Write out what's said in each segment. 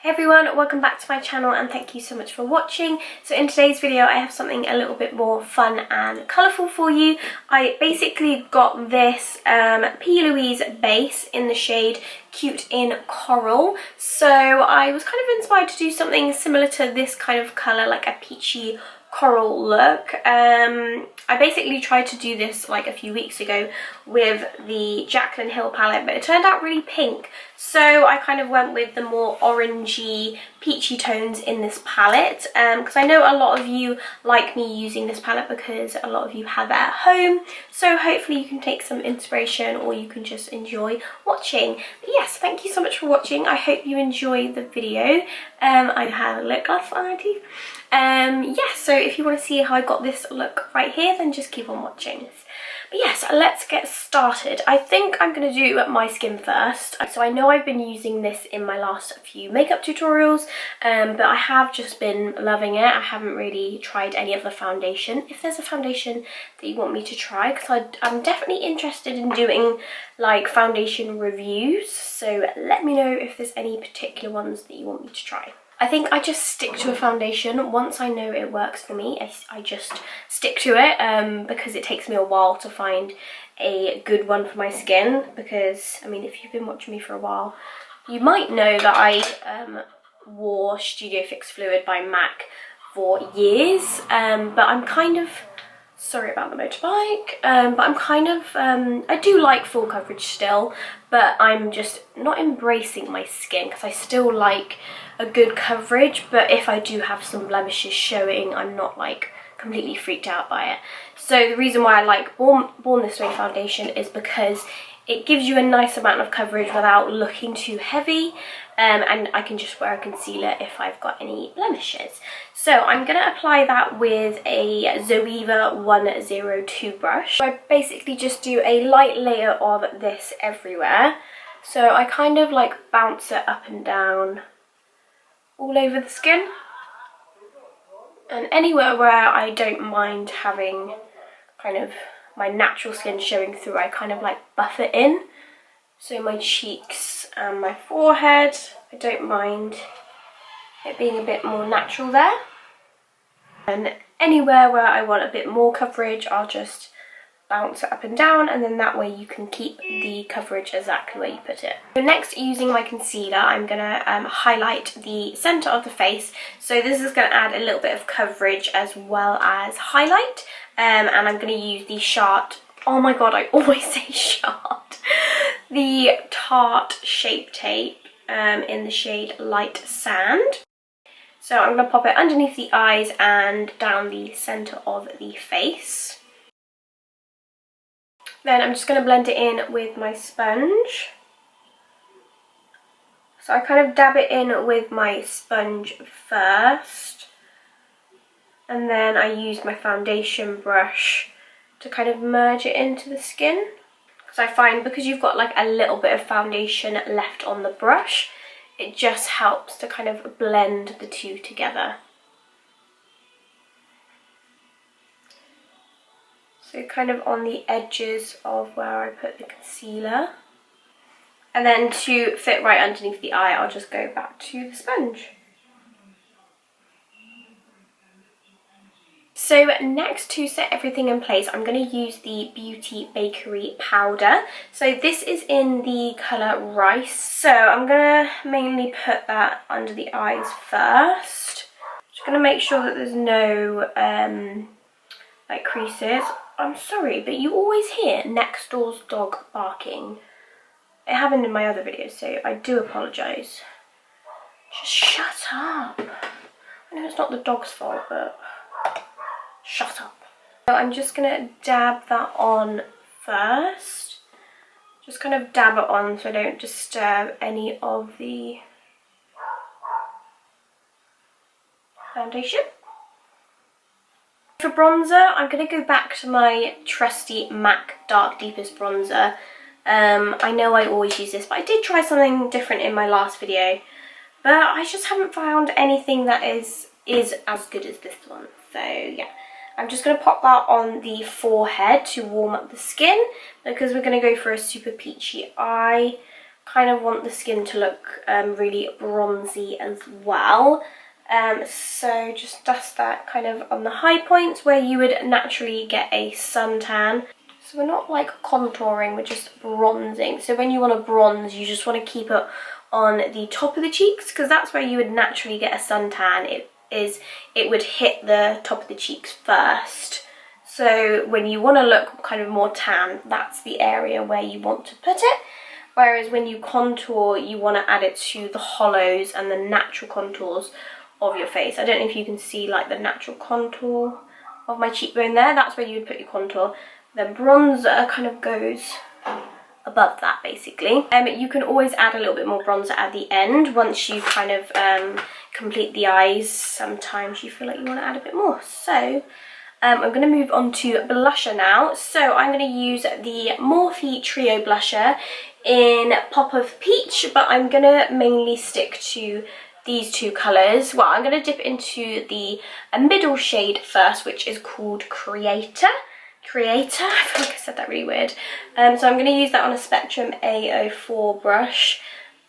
Hey everyone, welcome back to my channel and thank you so much for watching. So in today's video I have something a little bit more fun and colourful for you. I basically got this Plouise base in the shade Cute in Coral. So I was kind of inspired to do something similar to this kind of colour, like a peachy coral look. I basically tried to do this like a few weeks ago with the Jacyln Hill palette, but it turned out really pink, so I kind of went with the more orangey peachy tones in this palette, because I know a lot of you like me using this palette because a lot of you have it at home, so hopefully you can take some inspiration or you can just enjoy watching. But yes, thank you so much for watching. I hope you enjoy the video. I have a lip gloss on my teeth. Yeah, so if you want to see how I got this look right here, then just keep on watching. But yes, let's get started. I think I'm going to do my skin first. So I know I've been using this in my last few makeup tutorials, but I have just been loving it. I haven't really tried any of the foundation. If there's a foundation that you want me to try, because I'm definitely interested in doing like foundation reviews, so let me know if there's any particular ones that you want me to try. I think I just stick to a foundation. Once I know it works for me, I just stick to it, because it takes me a while to find a good one for my skin. Because, I mean, if you've been watching me for a while, you might know that I wore Studio Fix Fluid by MAC for years, but I'm kind of, sorry about the motorbike, but I'm kind of, I do like full coverage still, but I'm just not embracing my skin because I still like a good coverage, but if I do have some blemishes showing, I'm not like completely freaked out by it. So the reason why I like Born This Way foundation is because it gives you a nice amount of coverage without looking too heavy, and I can just wear a concealer if I've got any blemishes. So I'm going to apply that with a Zoeva 102 brush. I basically just do a light layer of this everywhere. So I kind of like bounce it up and down all over the skin. And anywhere where I don't mind having kind of my natural skin showing through, I kind of like buff it in. So my cheeks and my forehead, I don't mind it being a bit more natural there. And anywhere where I want a bit more coverage, I'll just bounce it up and down, and then that way you can keep the coverage exactly where you put it. So next, using my concealer, I'm going to highlight the centre of the face. So this is going to add a little bit of coverage as well as highlight. And I'm going to use the Chart, oh my god, I always say Chart, the Tarte Shape Tape in the shade Light Sand. So I'm going to pop it underneath the eyes and down the centre of the face. Then I'm just going to blend it in with my sponge. So I kind of dab it in with my sponge first, and then I use my foundation brush to kind of merge it into the skin. Because I find because you've got like a little bit of foundation left on the brush, it just helps to kind of blend the two together. So kind of on the edges of where I put the concealer. And then to fit right underneath the eye, I'll just go back to the sponge. So next, to set everything in place, I'm going to use the Beauty Bakery powder. So this is in the colour Rice. So I'm going to mainly put that under the eyes first. Just going to make sure that there's no like creases. I'm sorry, but you always hear next door's dog barking. It happened in my other videos, so I do apologise. Just shut up. I know it's not the dog's fault, but shut up. So I'm just going to dab that on first. Just kind of dab it on so I don't disturb any of the foundation. For bronzer, I'm going to go back to my trusty MAC Dark Deepest Bronzer. I know I always use this, but I did try something different in my last video. But I just haven't found anything that is as good as this one. So yeah, I'm just going to pop that on the forehead to warm up the skin, because we're going to go for a super peachy eye kind of want the skin to look really bronzy as well. So just dust that kind of on the high points where you would naturally get a suntan. So we're not like contouring, we're just bronzing. So when you want to bronze, you just want to keep it on the top of the cheeks, because that's where you would naturally get a suntan. It would hit the top of the cheeks first. So when you want to look kind of more tan, that's the area where you want to put it. Whereas when you contour, you want to add it to the hollows and the natural contours of your face. I don't know if you can see like the natural contour of my cheekbone there. That's where you would put your contour. The bronzer kind of goes above that basically. You can always add a little bit more bronzer at the end once you kind of complete the eyes. Sometimes you feel like you want to add a bit more. So I'm going to move on to blusher now. So I'm going to use the Morphe Trio blusher in Pop of Peach, but I'm going to mainly stick to these two colours. Well, I'm going to dip into the middle shade first, which is called Creator. I feel like I said that really weird. So I'm going to use that on a Spectrum A04 brush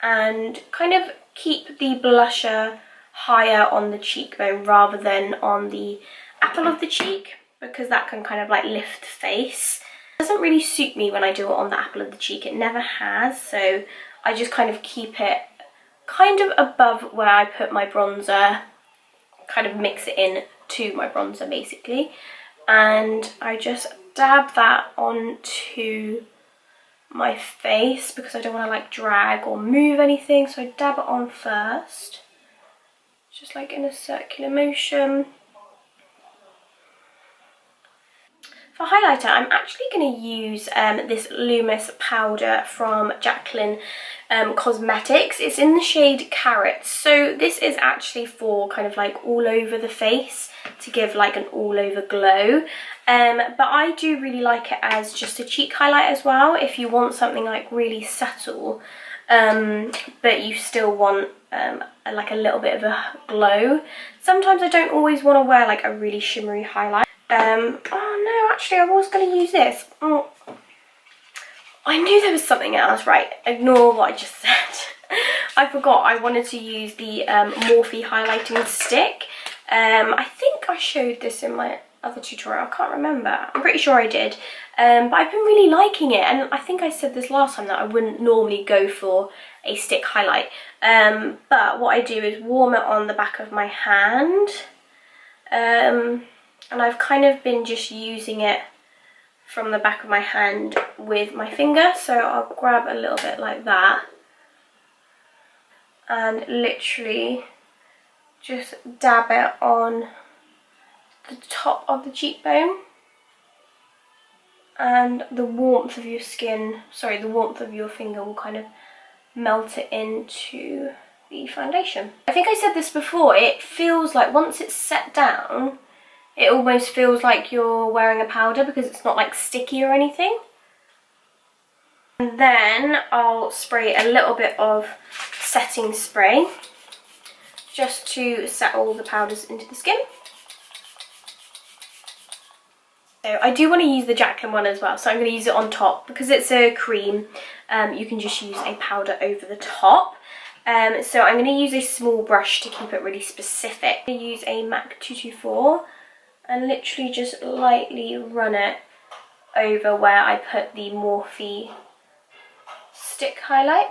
and kind of keep the blusher higher on the cheekbone rather than on the apple of the cheek, because that can kind of like lift the face. It doesn't really suit me when I do it on the apple of the cheek. It never has, so I just kind of keep it kind of above where I put my bronzer, kind of mix it in to my bronzer basically. And I just dab that onto my face because I don't want to like drag or move anything, so I dab it on first, just like in a circular motion. For highlighter, I'm actually going to use this Luminous powder from Jacyln Cosmetics. It's in the shade Carats. So this is actually for kind of like all over the face, to give like an all over glow. But I do really like it as just a cheek highlight as well, if you want something like really subtle, but you still want like a little bit of a glow. Sometimes I don't always want to wear like a really shimmery highlight. Oh no, actually I was going to use this. Oh, I knew there was something else. Right, ignore what I just said. I forgot I wanted to use the Morphe highlighting stick. I think I showed this in my other tutorial, I can't remember. I'm pretty sure I did. But I've been really liking it, and I think I said this last time that I wouldn't normally go for a stick highlight. But what I do is warm it on the back of my hand. And I've kind of been just using it from the back of my hand with my finger, so I'll grab a little bit like that and literally just dab it on the top of the cheekbone, and the warmth of your skin, sorry, the warmth of your finger will kind of melt it into the foundation. I think I said this before, it feels like once it's set down, it almost feels like you're wearing a powder because it's not like sticky or anything. And then I'll spray a little bit of setting spray just to set all the powders into the skin. So I do want to use the Jacyln one as well, so I'm going to use it on top because it's a cream. You can just use a powder over the top. So I'm going to use a small brush to keep it really specific. I'm going to use a MAC 224 and literally just lightly run it over where I put the Morphe stick highlight.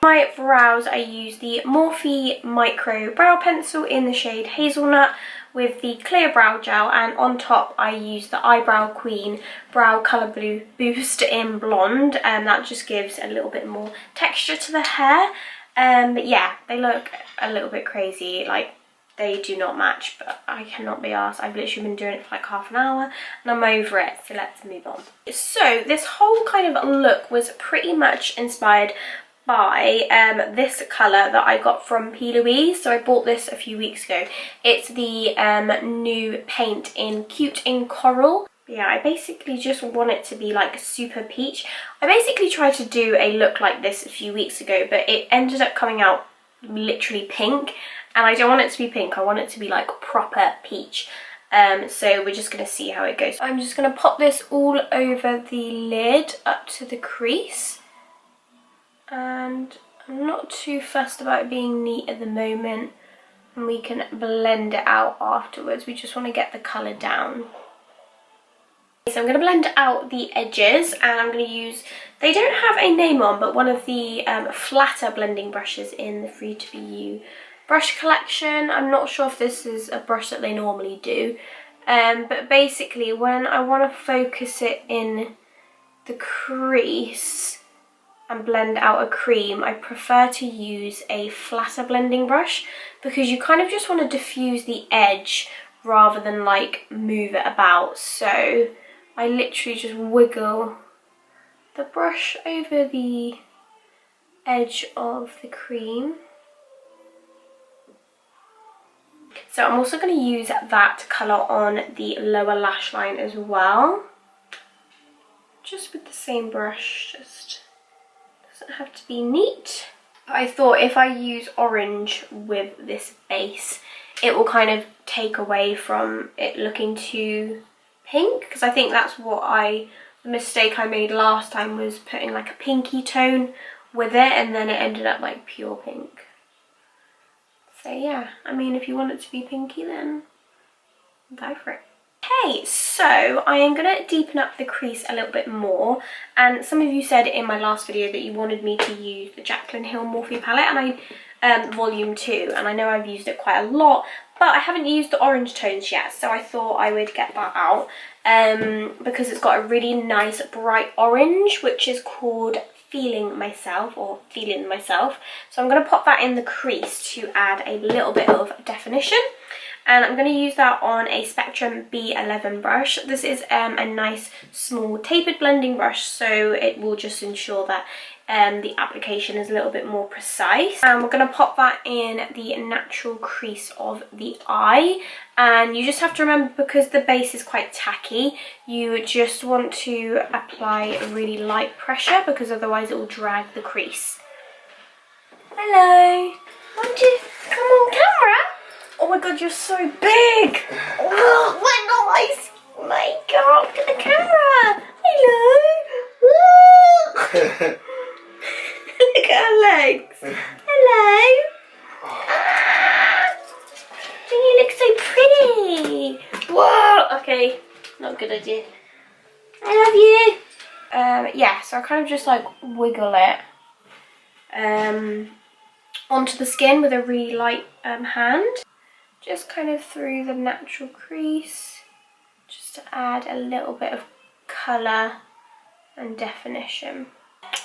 My brows, I use the Morphe Micro Brow Pencil in the shade Hazelnut with the clear brow gel, and on top I use the Eyebrow Queen Brow Colour Blue Boost in Blonde, and that just gives a little bit more texture to the hair. But yeah, they look a little bit crazy, like they do not match, but I cannot be arsed. I've literally been doing it for like half an hour and I'm over it, so let's move on. So this whole kind of look was pretty much inspired by this colour that I got from Plouise. So I bought this a few weeks ago. It's the new paint in Cute in Coral. Yeah, I basically just want it to be like super peach. I basically tried to do a look like this a few weeks ago, but it ended up coming out literally pink, and I don't want it to be pink, I want it to be like proper peach. So we're just going to see how it goes. I'm just going to pop this all over the lid up to the crease, and I'm not too fussed about it being neat at the moment, and we can blend it out afterwards. We just want to get the colour down. So I'm going to blend out the edges, and I'm going to use, they don't have a name on, but one of the flatter blending brushes in the Free to Be You brush collection. I'm not sure if this is a brush that they normally do, but basically when I want to focus it in the crease and blend out a cream, I prefer to use a flatter blending brush, because you kind of just want to diffuse the edge rather than like move it about. So I literally just wiggle the brush over the edge of the cream. So I'm also going to use that colour on the lower lash line as well. Just with the same brush, just doesn't have to be neat. But I thought if I use orange with this base, it will kind of take away from it looking too pink, because I think that's what the mistake I made last time was putting like a pinky tone with it, and then it ended up like pure pink. So yeah, I mean, if you want it to be pinky, then go for it. Okay, so I am going to deepen up the crease a little bit more, and some of you said in my last video that you wanted me to use the Jaclyn Hill Morphe palette, and volume 2, and I know I've used it quite a lot, but I haven't used the orange tones yet, so I thought I would get that out, because it's got a really nice bright orange, which is called Feeling Myself, or Feeling Myself. So I'm going to pop that in the crease to add a little bit of definition, and I'm going to use that on a Spectrum B11 brush. This is a nice small tapered blending brush, so it will just ensure that the application is a little bit more precise. And we're going to pop that in the natural crease of the eye, and you just have to remember, because the base is quite tacky, you just want to apply really light pressure, because otherwise it will drag the crease. Hello, want to come on camera? Oh my god, you're so big! Oh my nice! Oh my god, look at the camera! Hello! Look at her legs. Hello. Ah, you look so pretty. Whoa. Okay, not a good idea. I love you. Yeah, so I kind of just like wiggle it onto the skin with a really light hand. Just kind of through the natural crease, just to add a little bit of colour and definition.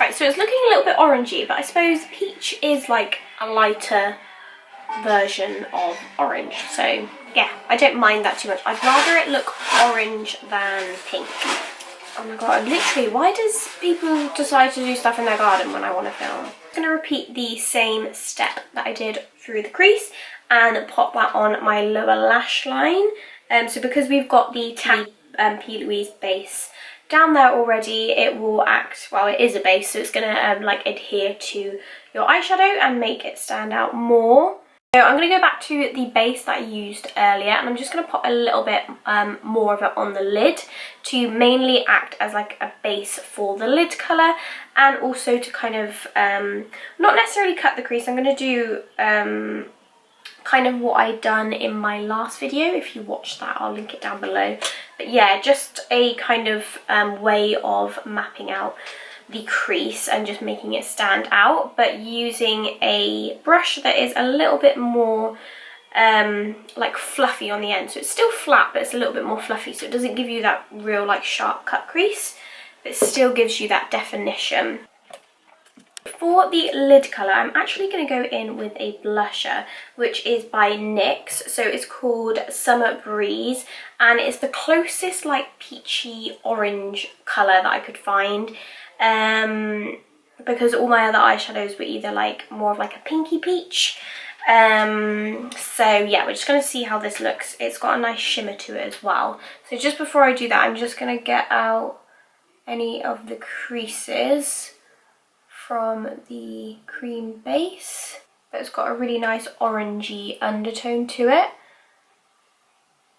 Right, so it's looking a little bit orangey, but I suppose peach is like a lighter version of orange. So yeah, I don't mind that too much. I'd rather it look orange than pink. Oh my god, literally, why does people decide to do stuff in their garden when I want to film? I'm going to repeat the same step that I did through the crease and pop that on my lower lash line. So because we've got the P. Louise base down there already, it will act, well, it is a base, so it's going to like adhere to your eyeshadow and make it stand out more. So I'm going to go back to the base that I used earlier, and I'm just going to pop a little bit more of it on the lid to mainly act as like a base for the lid colour, and also to kind of not necessarily cut the crease. I'm going to do kind of what I'd done in my last video. If you watched that, I'll link it down below. But yeah, just a kind of way of mapping out the crease and just making it stand out, but using a brush that is a little bit more like fluffy on the end. So it's still flat, but it's a little bit more fluffy, so it doesn't give you that real like sharp cut crease, but it still gives you that definition. For the lid colour, I'm actually going to go in with a blusher, which is by NYX. So it's called Summer Breeze, and it's the closest like peachy orange colour that I could find, because all my other eyeshadows were either like more of like a pinky peach. So yeah, we're just going to see how this looks. It's got a nice shimmer to it as well. So just before I do that, I'm just going to get out any of the creases from the cream base, but it's got a really nice orangey undertone to it.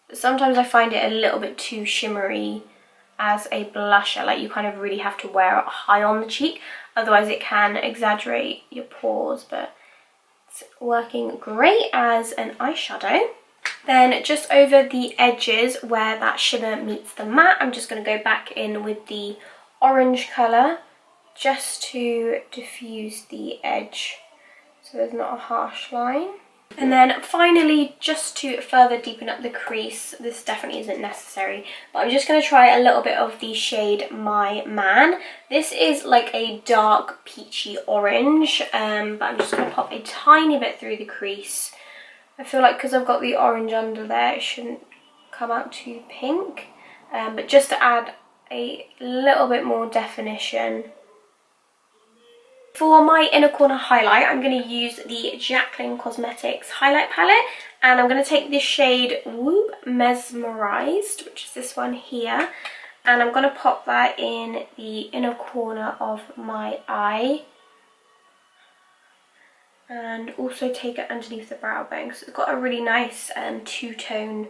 But sometimes I find it a little bit too shimmery as a blusher. Like, you kind of really have to wear it high on the cheek, otherwise it can exaggerate your pores, but it's working great as an eyeshadow. Then just over the edges where that shimmer meets the matte, I'm just going to go back in with the orange colour just to diffuse the edge so there's not a harsh line. And then finally, just to further deepen up the crease, this definitely isn't necessary, but I'm just going to try a little bit of the shade My Man. This is like a dark peachy orange, but I'm just going to pop a tiny bit through the crease. I feel like because I've got the orange under there, it shouldn't come out too pink, but just to add a little bit more definition. For my inner corner highlight, I'm going to use the Jacyln Cosmetics highlight palette, and I'm going to take this shade Mesmerized, which is this one here, and I'm going to pop that in the inner corner of my eye, and also take it underneath the brow bone, because it's got a really nice two-tone,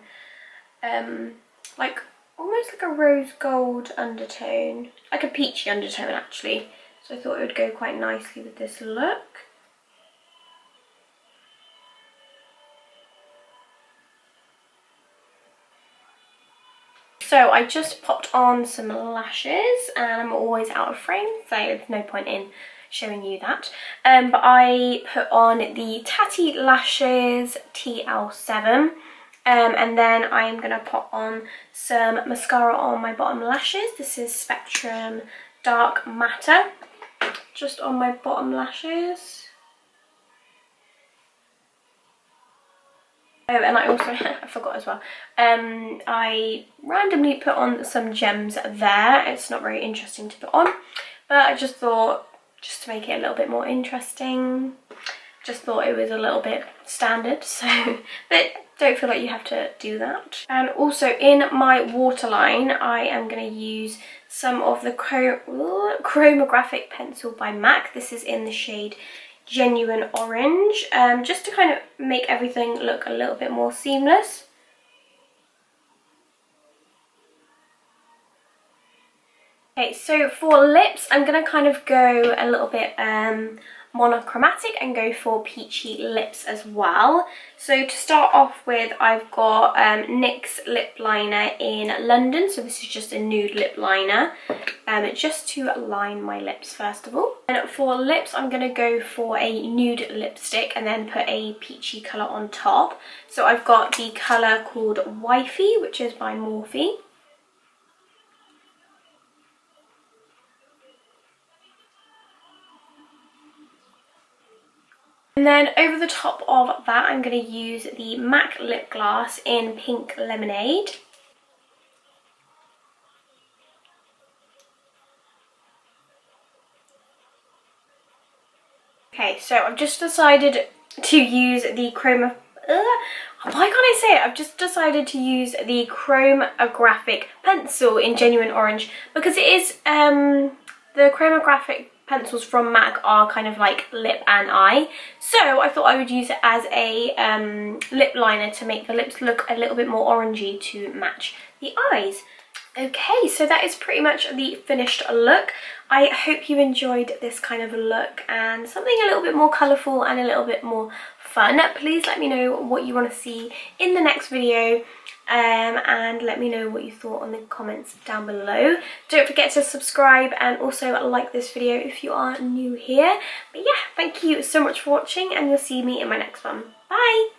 like almost like a rose gold undertone, like a peachy undertone actually. So I thought it would go quite nicely with this look. So I just popped on some lashes, and I'm always out of frame, so there's no point in showing you that. But I put on the Tatty Lashes TL7. And then I'm going to pop on some mascara on my bottom lashes. This is Spectrum Dark Matter, just on my bottom lashes. Oh, and I also, I forgot as well, I randomly put on some gems there. It's not very interesting to put on, but I just thought, just to make it a little bit more interesting, just thought it was a little bit standard, so, but don't feel like you have to do that. And also in my waterline, I am going to use some of the Chromagraphic pencil by MAC. This is in the shade Genuine Orange, just to kind of make everything look a little bit more seamless. Okay, so for lips, I'm going to kind of go a little bit monochromatic and go for peachy lips as well. So to start off with, I've got NYX lip liner in London. So this is just a nude lip liner, just to line my lips first of all. And for lips, I'm going to go for a nude lipstick and then put a peachy colour on top. So I've got the colour called Wifey, which is by Morphe. And then over the top of that, I'm going to use the MAC lip gloss in Pink Lemonade. Okay, so I've just decided to use the why can't I say it? I've just decided to use the Chromagraphic pencil in Genuine Orange, because it is, the Chromagraphic pencils from MAC are kind of like lip and eye, so I thought I would use it as a lip liner to make the lips look a little bit more orangey to match the eyes. Okay, so that is pretty much the finished look. I hope you enjoyed this kind of look and something a little bit more colourful and a little bit more fun. Please let me know what you want to see in the next video, and let me know what you thought in the comments down below. Don't forget to subscribe and also like this video if you are new here. But yeah, thank you so much for watching, and you'll see me in my next one. Bye!